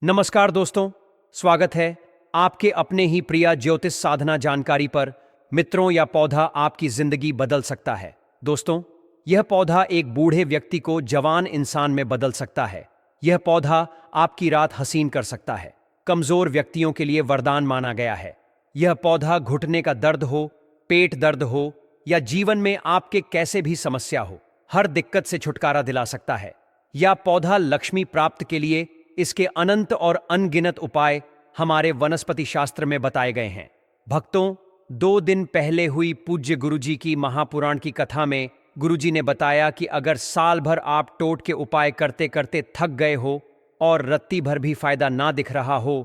नमस्कार दोस्तों, स्वागत है आपके अपने ही प्रिय ज्योतिष साधना जानकारी पर। मित्रों, यह पौधा आपकी जिंदगी बदल सकता है। दोस्तों, यह पौधा एक बूढ़े व्यक्ति को जवान इंसान में बदल सकता है। यह पौधा आपकी रात हसीन कर सकता है। कमजोर व्यक्तियों के लिए वरदान माना गया है। यह पौधा घुटने का दर्द हो, पेट दर्द हो या जीवन में आपके कैसे भी समस्या हो, हर दिक्कत से छुटकारा दिला सकता है। यह पौधा लक्ष्मी प्राप्त के लिए इसके अनंत और अनगिनत उपाय हमारे वनस्पति शास्त्र में बताए गए हैं। भक्तों, 2 दिन पहले हुई पूज्य गुरुजी की महापुराण की कथा में गुरुजी ने बताया कि अगर साल भर आप टोट के उपाय करते करते थक गए हो और रत्ती भर भी फायदा ना दिख रहा हो,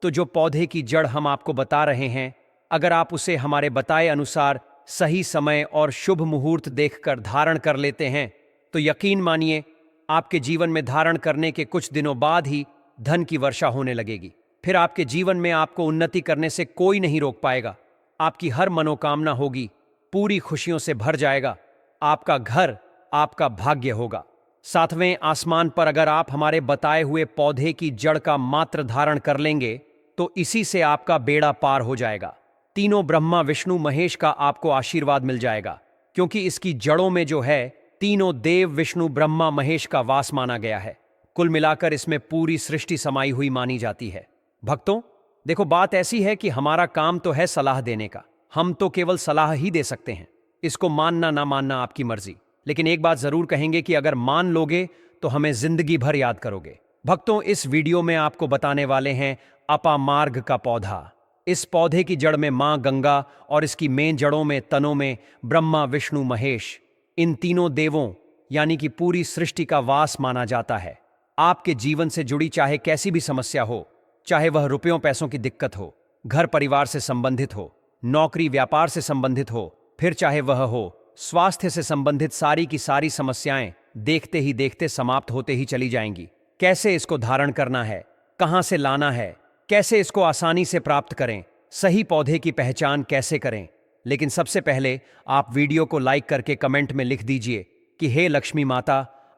तो जो पौधे की जड़ हम आपको बता रहे हैं, अगर आप उसे हमारे बताए अनुसार सही समय और शुभ मुहूर्त देखकर धारण कर लेते हैं, तो यकीन मानिए आपके जीवन में धारण करने के कुछ दिनों बाद ही धन की वर्षा होने लगेगी। फिर आपके जीवन में आपको उन्नति करने से कोई नहीं रोक पाएगा। आपकी हर मनोकामना होगी, पूरी खुशियों से भर जाएगा। आपका घर आपका भाग्य होगा। 7वें आसमान पर अगर आप हमारे बताए हुए पौधे की जड़ का मात्र धारण कर लेंगे, तो इसी से आपका बेड़ा पार हो जाएगा। तीनों ब्रह्मा विष्णु महेश का आपको आशीर्वाद मिल जाएगा, क्योंकि इसकी जड़ों में जो है तीनों देव विष्णु ब्रह्मा महेश का वास माना गया है। कुल मिलाकर इसमें पूरी सृष्टि समाई हुई मानी जाती है। भक्तों, देखो, बात ऐसी है कि हमारा काम तो है सलाह देने का। हम तो केवल सलाह ही दे सकते हैं। इसको मानना ना मानना आपकी मर्जी। लेकिन एक बात जरूर कहेंगे कि अगर मान लोगे तो हमें जिंदगी भर याद करोगे। भक्तों, इस वीडियो में आपको बताने वाले हैं अपामार्ग का पौधा। इस पौधे की जड़ में मां गंगा और इसकी मेन जड़ों में तनों में ब्रह्मा विष्णु महेश, इन तीनों देवों यानी कि पूरी सृष्टि का वास माना जाता है। आपके जीवन से जुड़ी चाहे कैसी भी समस्या हो, चाहे वह रुपयों पैसों की दिक्कत हो, घर परिवार से संबंधित हो, नौकरी व्यापार से संबंधित हो, फिर चाहे वह हो स्वास्थ्य से संबंधित, सारी की सारी समस्याएं देखते ही देखते समाप्त होते ही चली जाएंगी। कैसे इसको धारण करना है, कहां से लाना है, कैसे इसको आसानी से प्राप्त करें, सही पौधे की पहचान कैसे करें। लेकिन सबसे पहले आप वीडियो को लाइक करके कमेंट में लिख दीजिए कि हे लक्ष्मी माता,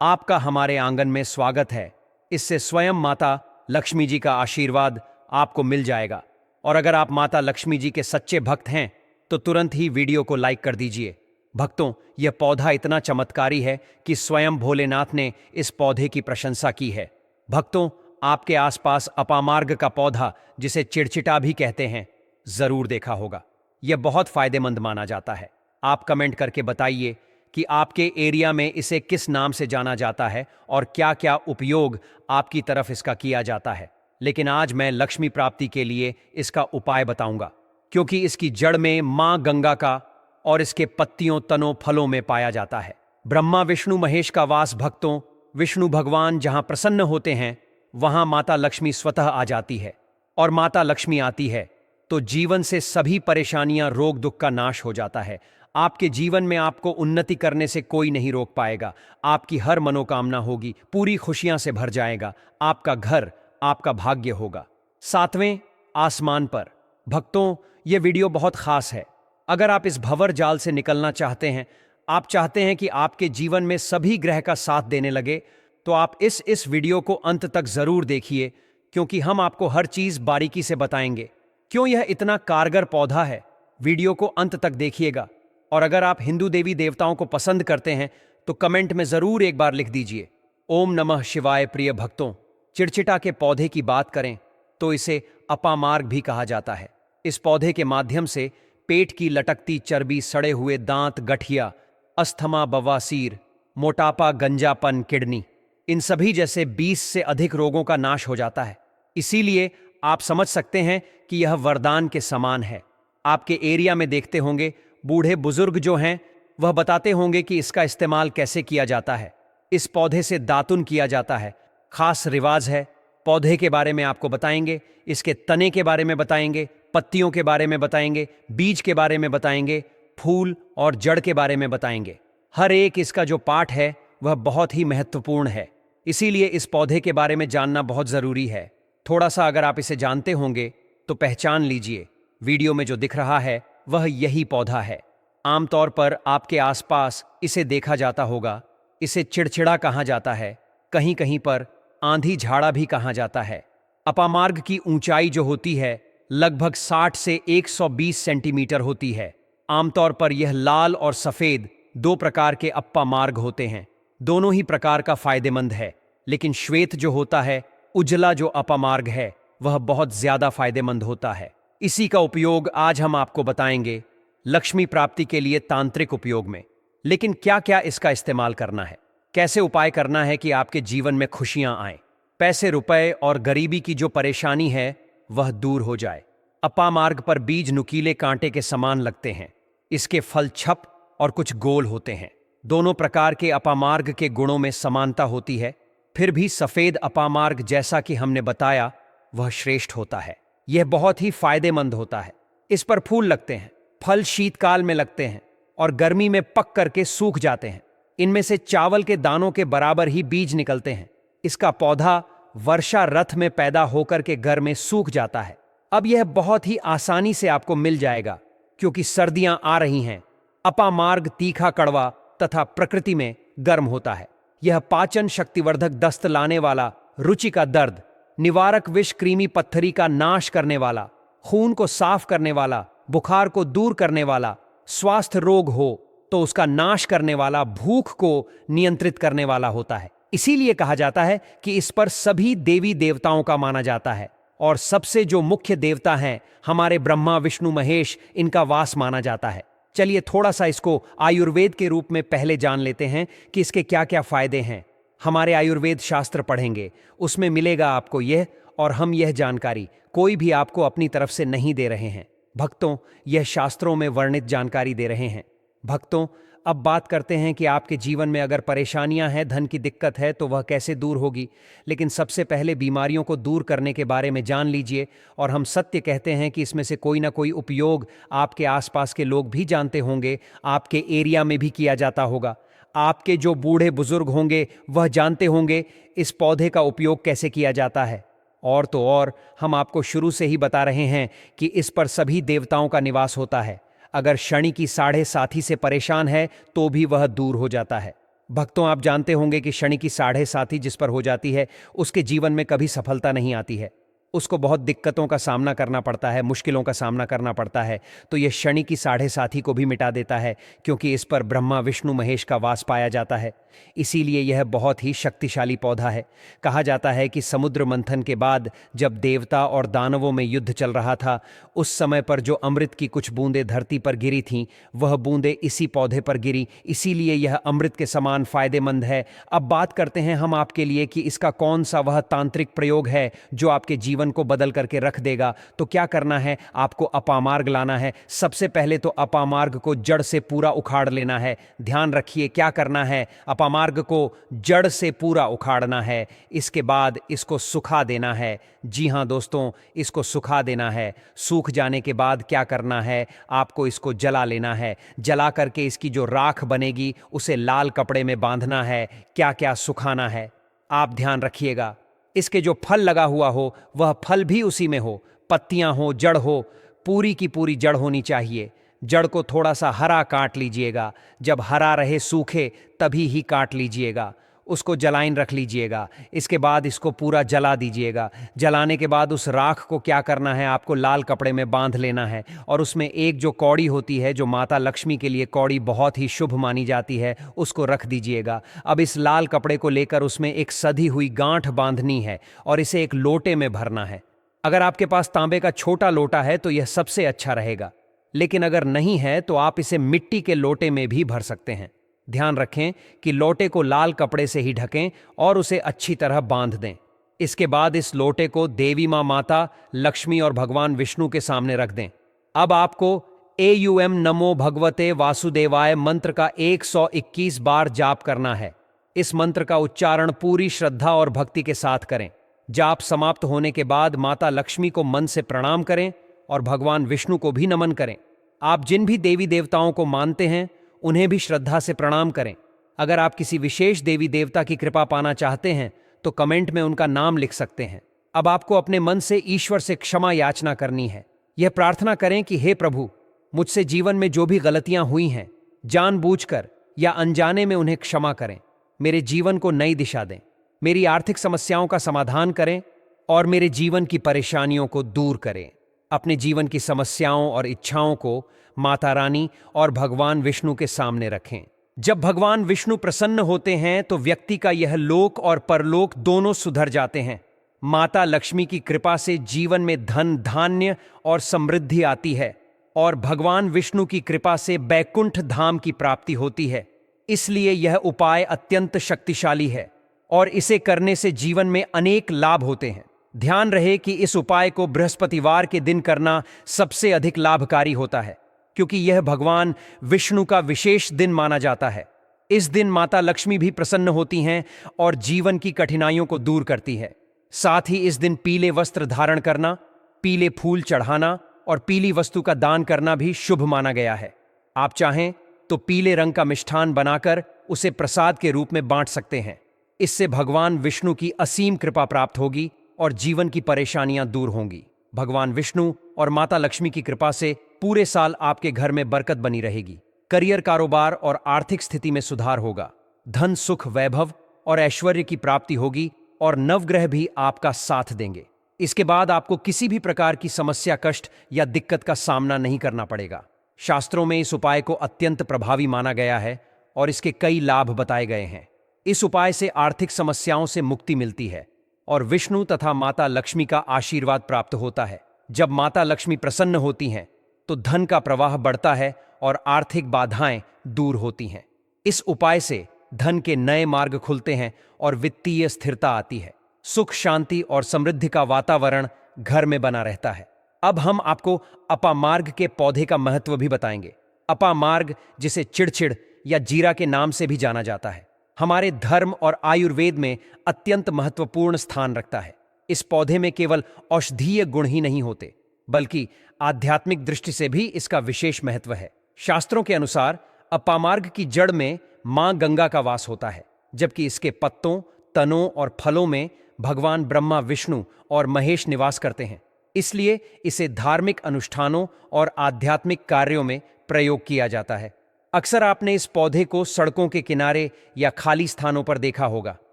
आपका हमारे आंगन में स्वागत है। इससे स्वयं माता लक्ष्मी जी का आशीर्वाद आपको मिल जाएगा। और अगर आप माता लक्ष्मी जी के सच्चे भक्त हैं तो तुरंत ही वीडियो को लाइक कर दीजिए। भक्तों, यह पौधा इतना चमत्कारी है कि स्वयं भोलेनाथ ने इस पौधे की प्रशंसा की है। भक्तों, आपके आसपास अपामार्ग का पौधा, जिसे चिड़चिटा भी कहते हैं, जरूर देखा होगा। यह बहुत फायदेमंद माना जाता है। आप कमेंट करके बताइए कि आपके एरिया में इसे किस नाम से जाना जाता है और क्या क्या उपयोग आपकी तरफ इसका किया जाता है। लेकिन आज मैं लक्ष्मी प्राप्ति के लिए इसका उपाय बताऊंगा, क्योंकि इसकी जड़ में मां गंगा का और इसके पत्तियों तनों फलों में पाया जाता है ब्रह्मा विष्णु महेश का वास। भक्तों, विष्णु भगवान जहां प्रसन्न होते हैं वहां माता लक्ष्मी स्वतः आ जाती है, और माता लक्ष्मी आती है तो जीवन से सभी परेशानियां, रोग दुख का नाश हो जाता है। आपके जीवन में आपको उन्नति करने से कोई नहीं रोक पाएगा। आपकी हर मनोकामना होगी, पूरी खुशियां से भर जाएगा। आपका घर आपका भाग्य होगा। 7वें आसमान पर। भक्तों, यह वीडियो बहुत खास है। अगर आप इस भंवर जाल से निकलना चाहते हैं, आप चाहते हैं कि आपके जीवन में सभी ग्रह का साथ देने लगे, तो आप इस वीडियो को अंत तक जरूर देखिए, क्योंकि हम आपको हर चीज बारीकी से बताएंगे। क्यों यह इतना कारगर पौधा है, वीडियो को अंत तक देखिएगा। और अगर आप हिंदू देवी देवताओं को पसंद करते हैं तो कमेंट में जरूर एक बार लिख दीजिए ओम नमः शिवाय। प्रिय भक्तों, चिड़चिटा के पौधे की बात करें तो इसे अपामार्ग भी कहा जाता है। इस पौधे के माध्यम से पेट की लटकती चर्बी, सड़े हुए दांत, गठिया, अस्थमा, बवासीर, मोटापा, गंजापन, किडनी, इन सभी जैसे 20 से अधिक रोगों का नाश हो जाता है। इसीलिए आप समझ सकते हैं कि यह वरदान के समान है। आपके एरिया में देखते होंगे बूढ़े बुजुर्ग जो हैं वह बताते होंगे कि इसका इस्तेमाल कैसे किया जाता है। इस पौधे से दातुन किया जाता है, खास रिवाज है। पौधे के बारे में आपको बताएंगे, इसके तने के बारे में बताएंगे, पत्तियों के बारे में बताएंगे, बीज के बारे में बताएंगे, फूल और जड़ के बारे में बताएंगे। हर एक इसका जो पार्ट है वह बहुत ही महत्वपूर्ण है। इसीलिए इस पौधे के बारे में जानना बहुत जरूरी है। थोड़ा सा अगर आप इसे जानते होंगे तो पहचान लीजिए, वीडियो में जो दिख रहा है वह यही पौधा है। आमतौर पर आपके आसपास इसे देखा जाता होगा। इसे चिड़चिड़ा कहा जाता है, कहीं कहीं पर आंधी झाड़ा भी कहा जाता है। अपामार्ग की ऊंचाई जो होती है लगभग 60 से 120 सेंटीमीटर होती है। आमतौर पर यह लाल और सफेद दो प्रकार के अपामार्ग होते हैं। दोनों ही प्रकार का फायदेमंद है, लेकिन श्वेत जो होता है, उजला जो अपामार्ग है, वह बहुत ज्यादा फायदेमंद होता है। इसी का उपयोग आज हम आपको बताएंगे लक्ष्मी प्राप्ति के लिए तांत्रिक उपयोग में। लेकिन क्या क्या इसका इस्तेमाल करना है, कैसे उपाय करना है कि आपके जीवन में खुशियां आए, पैसे रुपए और गरीबी की जो परेशानी है वह दूर हो जाए। अपामार्ग पर बीज नुकीले कांटे के समान लगते हैं। इसके फल छप और कुछ गोल होते हैं। दोनों प्रकार के अपामार्ग के गुणों में समानता होती है, फिर भी सफेद अपामार्ग जैसा कि हमने बताया वह श्रेष्ठ होता है। यह बहुत ही फायदेमंद होता है। इस पर फूल लगते हैं, फल शीतकाल में लगते हैं और गर्मी में पक करके सूख जाते हैं। इनमें से चावल के दानों के बराबर ही बीज निकलते हैं। इसका पौधा वर्षा रथ में पैदा होकर के घर में सूख जाता है। अब यह बहुत ही आसानी से आपको मिल जाएगा क्योंकि सर्दियां आ रही हैं। अपामार्ग तीखा कड़वा तथा प्रकृति में गर्म होता है। यह पाचन शक्तिवर्धक, दस्त लाने वाला, रुचि का दर्द निवारक, विष कृमि पत्थरी का नाश करने वाला, खून को साफ करने वाला, बुखार को दूर करने वाला, स्वास्थ्य रोग हो तो उसका नाश करने वाला, भूख को नियंत्रित करने वाला होता है। इसीलिए कहा जाता है कि इस पर सभी देवी देवताओं का माना जाता है और सबसे जो मुख्य देवता हैं हमारे ब्रह्मा विष्णु महेश, इनका वास माना जाता है। चलिए थोड़ा सा इसको आयुर्वेद के रूप में पहले जान लेते हैं कि इसके क्या क्या फायदे हैं। हमारे आयुर्वेद शास्त्र पढ़ेंगे, उसमें मिलेगा आपको यह, और हम यह जानकारी कोई भी आपको अपनी तरफ से नहीं दे रहे हैं भक्तों, यह शास्त्रों में वर्णित जानकारी दे रहे हैं। भक्तों, अब बात करते हैं कि आपके जीवन में अगर परेशानियां हैं, धन की दिक्कत है तो वह कैसे दूर होगी। लेकिन सबसे पहले बीमारियों को दूर करने के बारे में जान लीजिए। और हम सत्य कहते हैं कि इसमें से कोई ना कोई उपयोग आपके आसपास के लोग भी जानते होंगे, आपके एरिया में भी किया जाता होगा। आपके जो बूढ़े बुजुर्ग होंगे वह जानते होंगे इस पौधे का उपयोग कैसे किया जाता है। और तो और हम आपको शुरू से ही बता रहे हैं कि इस पर सभी देवताओं का निवास होता है। अगर शनि की साढ़े साथी से परेशान है तो भी वह दूर हो जाता है। भक्तों, आप जानते होंगे कि शनि की साढ़े साथी जिस पर हो जाती है उसके जीवन में कभी सफलता नहीं आती है। उसको बहुत दिक्कतों का सामना करना पड़ता है, मुश्किलों का सामना करना पड़ता है। तो यह शनि की साढ़े साथी को भी मिटा देता है क्योंकि इस पर ब्रह्मा विष्णु महेश का वास पाया जाता है। इसीलिए यह बहुत ही शक्तिशाली पौधा है। कहा जाता है कि समुद्र मंथन के बाद जब देवता और दानवों में युद्ध चल रहा था, उस समय पर जो अमृत की कुछ बूंदें धरती पर गिरी थीं, वह बूंदें इसी पौधे पर गिरी। इसीलिए यह अमृत के समान फायदेमंद है। अब बात करते हैं हम आपके लिए कि इसका कौन सा वह तांत्रिक प्रयोग है जो आपके जीवन को बदल करके रख देगा। तो क्या करना है, आपको अपामार्ग लाना है। सबसे पहले तो अपामार्ग को जड़ से पूरा उखाड़ लेना है। ध्यान रखिए क्या करना है, अपामार्ग को जड़ से पूरा उखाड़ना है। इसके बाद इसको सुखा देना है। जी हां दोस्तों, इसको सुखा देना है। सूख जाने के बाद क्या करना है, आपको इसको जला लेना है। जला करके इसकी जो राख बनेगी उसे लाल कपड़े में बांधना है। क्या क्या सुखाना है आप ध्यान रखिएगा। इसके जो फल लगा हुआ हो वह फल भी उसी में हो, पत्तियां हो, जड़ हो, पूरी की पूरी जड़ होनी चाहिए। जड़ को थोड़ा सा हरा काट लीजिएगा। जब हरा रहे, सूखे, तभी ही काट लीजिएगा। उसको जलाइन रख लीजिएगा। इसके बाद इसको पूरा जला दीजिएगा। जलाने के बाद उस राख को क्या करना है, आपको लाल कपड़े में बांध लेना है और उसमें एक जो कौड़ी होती है, जो माता लक्ष्मी के लिए कौड़ी बहुत ही शुभ मानी जाती है, उसको रख दीजिएगा। अब इस लाल कपड़े को लेकर उसमें एक सधी हुई गांठ बांधनी है और इसे एक लोटे में भरना है। अगर आपके पास तांबे का छोटा लोटा है तो यह सबसे अच्छा रहेगा, लेकिन अगर नहीं है तो आप इसे मिट्टी के लोटे में भी भर सकते हैं। ध्यान रखें कि लोटे को लाल कपड़े से ही ढकें और उसे अच्छी तरह बांध दें। इसके बाद इस लोटे को देवी माता लक्ष्मी और भगवान विष्णु के सामने रख दें। अब आपको एयुएम नमो भगवते वासुदेवाय मंत्र का 121 बार जाप करना है। इस मंत्र का उच्चारण पूरी श्रद्धा और भक्ति के साथ करें। जाप समाप्त होने के बाद माता लक्ष्मी को मन से प्रणाम करें और भगवान विष्णु को भी नमन करें। आप जिन भी देवी देवताओं को मानते हैं उन्हें भी श्रद्धा से प्रणाम करें। अगर आप किसी विशेष देवी देवता की कृपा पाना चाहते हैं तो कमेंट में उनका नाम लिख सकते हैं। अब आपको अपने मन से ईश्वर से क्षमा याचना करनी है। यह प्रार्थना करें कि हे प्रभु, मुझसे जीवन में जो भी गलतियां हुई हैं, जानबूझकर या अनजाने में उन्हें क्षमा करें। मेरे जीवन को नई दिशा दें। मेरी आर्थिक समस्याओं का समाधान करें और मेरे जीवन की परेशानियों को दूर करें। अपने जीवन की समस्याओं और इच्छाओं को माता रानी और भगवान विष्णु के सामने रखें। जब भगवान विष्णु प्रसन्न होते हैं तो व्यक्ति का यह लोक और परलोक दोनों सुधर जाते हैं। माता लक्ष्मी की कृपा से जीवन में धन, धान्य और समृद्धि आती है और भगवान विष्णु की कृपा से बैकुंठ धाम की प्राप्ति होती है। इसलिए यह उपाय अत्यंत शक्तिशाली है और इसे करने से जीवन में अनेक लाभ होते हैं। ध्यान रहे कि इस उपाय को बृहस्पतिवार के दिन करना सबसे अधिक लाभकारी होता है, क्योंकि यह भगवान विष्णु का विशेष दिन माना जाता है। इस दिन माता लक्ष्मी भी प्रसन्न होती हैं और जीवन की कठिनाइयों को दूर करती है। साथ ही इस दिन पीले वस्त्र धारण करना, पीले फूल चढ़ाना और पीली वस्तु का दान करना भी शुभ माना गया है। आप चाहें तो पीले रंग का मिष्ठान बनाकर उसे प्रसाद के रूप में बांट सकते हैं। इससे भगवान विष्णु की असीम कृपा प्राप्त होगी और जीवन की परेशानियां दूर होंगी। भगवान विष्णु और माता लक्ष्मी की कृपा से पूरे साल आपके घर में बरकत बनी रहेगी। करियर, कारोबार और आर्थिक स्थिति में सुधार होगा। धन, सुख, वैभव और ऐश्वर्य की प्राप्ति होगी और नवग्रह भी आपका साथ देंगे। इसके बाद आपको किसी भी प्रकार की समस्या, कष्ट या दिक्कत का सामना नहीं करना पड़ेगा। शास्त्रों में इस उपाय को अत्यंत प्रभावी माना गया है और इसके कई लाभ बताए गए हैं। इस उपाय से आर्थिक समस्याओं से मुक्ति मिलती है और विष्णु तथा माता लक्ष्मी का आशीर्वाद प्राप्त होता है। जब माता लक्ष्मी प्रसन्न होती हैं तो धन का प्रवाह बढ़ता है और आर्थिक बाधाएं दूर होती हैं। इस उपाय से धन के नए मार्ग खुलते हैं और वित्तीय स्थिरता आती है। सुख, शांति और समृद्धि का वातावरण घर में बना रहता है। अब हम आपको अपामार्ग के पौधे का महत्व भी बताएंगे। अपामार्ग, जिसे चिड़चिड़ या जीरा के नाम से भी जाना जाता है, हमारे धर्म और आयुर्वेद में अत्यंत महत्वपूर्ण स्थान रखता है। इस पौधे में केवल औषधीय गुण ही नहीं होते, बल्कि आध्यात्मिक दृष्टि से भी इसका विशेष महत्व है। शास्त्रों के अनुसार अपामार्ग की जड़ में मां गंगा का वास होता है, जबकि इसके पत्तों, तनों और फलों में भगवान ब्रह्मा, विष्णु और महेश निवास करते हैं। इसलिए इसे धार्मिक अनुष्ठानों और आध्यात्मिक कार्यों में प्रयोग किया जाता है। अक्सर आपने इस पौधे को सड़कों के किनारे या खाली स्थानों पर देखा होगा।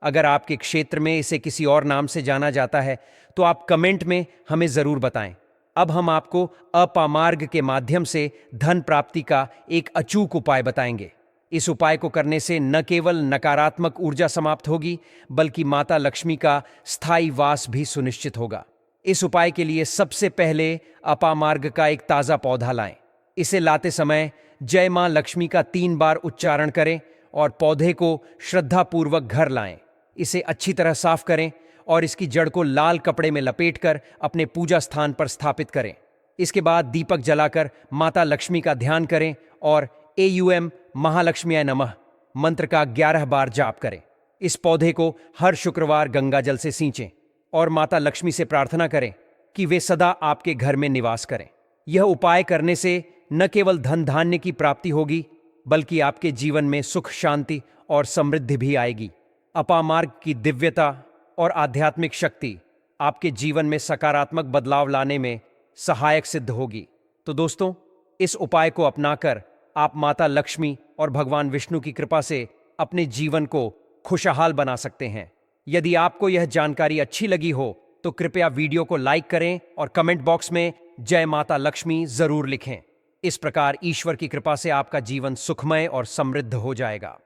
अगर आपके क्षेत्र में इसे किसी और नाम से जाना जाता है तो आप कमेंट में हमें जरूर बताएं। अब हम आपको अपामार्ग के माध्यम से धन प्राप्ति का एक अचूक उपाय बताएंगे। इस उपाय को करने से न केवल नकारात्मक ऊर्जा समाप्त होगी, बल्कि माता लक्ष्मी का स्थायी वास भी सुनिश्चित होगा। इस उपाय के लिए सबसे पहले अपामार्ग का एक ताजा पौधा लाएं। इसे लाते समय जय मां लक्ष्मी का 3 बार उच्चारण करें और पौधे को श्रद्धापूर्वक घर लाएं। इसे अच्छी तरह साफ करें और इसकी जड़ को लाल कपड़े में लपेटकर अपने पूजा स्थान पर स्थापित करें। इसके बाद दीपक जलाकर माता लक्ष्मी का ध्यान करें और AUM महालक्ष्म्याय नमः मंत्र का 11 बार जाप करें। इस पौधे को हर शुक्रवार गंगा जल से सींचें और माता लक्ष्मी से प्रार्थना करें कि वे सदा आपके घर में निवास करें। यह उपाय करने से न केवल धन धान्य की प्राप्ति होगी, बल्कि आपके जीवन में सुख, शांति और समृद्धि भी आएगी। अपामार्ग की दिव्यता और आध्यात्मिक शक्ति आपके जीवन में सकारात्मक बदलाव लाने में सहायक सिद्ध होगी। तो दोस्तों, इस उपाय को अपनाकर आप माता लक्ष्मी और भगवान विष्णु की कृपा से अपने जीवन को खुशहाल बना सकते हैं। यदि आपको यह जानकारी अच्छी लगी हो तो कृपया वीडियो को लाइक करें और कमेंट बॉक्स में जय माता लक्ष्मी जरूर लिखें। इस प्रकार ईश्वर की कृपा से आपका जीवन सुखमय और समृद्ध हो जाएगा।